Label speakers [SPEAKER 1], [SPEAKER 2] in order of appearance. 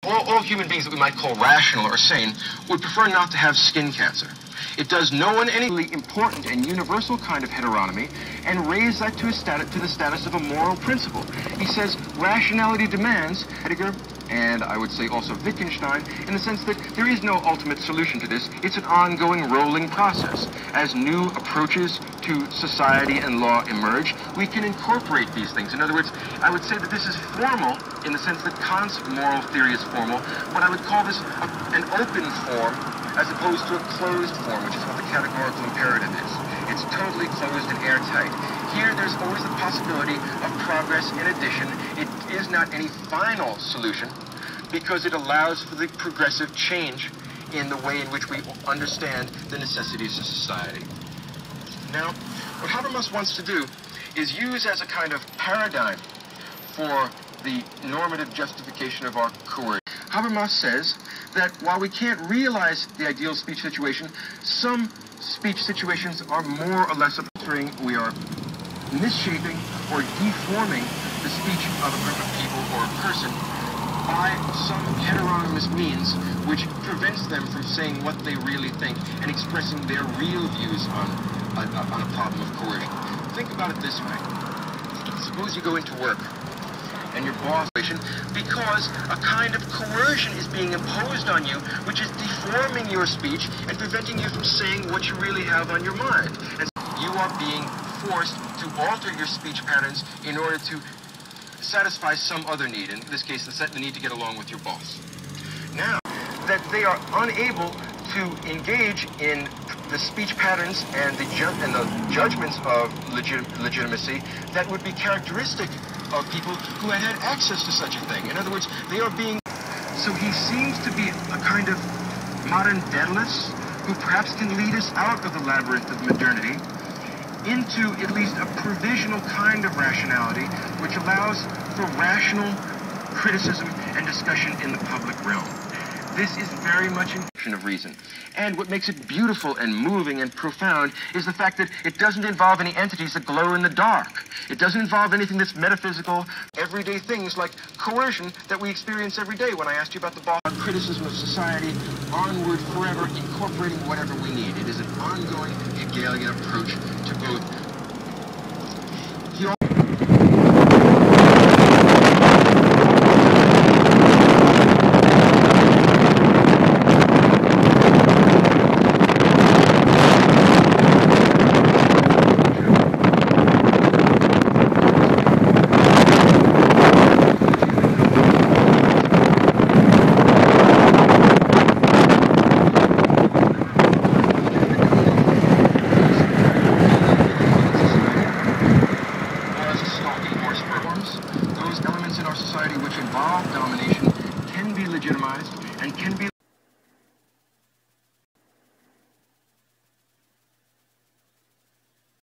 [SPEAKER 1] all human beings that we might call rational or sane would prefer not to have skin cancer. It does no one any important and universal kind of heteronomy and raise that to the status of a moral principle. He says rationality demands Heidegger, and I would say also Wittgenstein, in the sense that there is no ultimate solution to this. It's an ongoing rolling process. As new approaches to society and law emerge, we can incorporate these things. In other words, I would say that this is formal in the sense that Kant's moral theory is formal, but I would call this an open form as opposed to a closed form, which is what the categorical imperative is. It's totally closed and airtight. Here, there's always the possibility of progress in addition. It is not any final solution because it allows for the progressive change in the way in which we understand the necessities of society. Now, what Habermas wants to do is use as a kind of paradigm for the normative justification of our coercion. Habermas says that while we can't realize the ideal speech situation, some speech situations are more or less altering. We are misshaping or deforming the speech of a group of people or a person by some heteronymous means which prevents them from saying what they really think and expressing their real views on a problem of coercion. Think about it this way. Suppose you go into work and your boss, because a kind of coercion is being imposed on you, which is deforming your speech and preventing you from saying what you really have on your mind. And you are being forced to alter your speech patterns in order to satisfy some other need, in this case, the need to get along with your boss. Now that they are unable to engage in the speech patterns and the judgments of legitimacy that would be characteristic of people who had had access to such a thing. In other words, they are being... So he seems to be a kind of modern Daedalus who perhaps can lead us out of the labyrinth of modernity into at least a provisional kind of rationality which allows for rational criticism and discussion in the public realm. This is very much in of reason. And what makes it beautiful and moving and profound is the fact that it doesn't involve any entities that glow in the dark. It doesn't involve anything that's metaphysical, everyday things like coercion that we experience every day. When I asked you about the boss, criticism of society, onward, forever, incorporating whatever we need. It is an ongoing Hegelian approach to both. Those elements in our society which involve domination can be legitimized and can be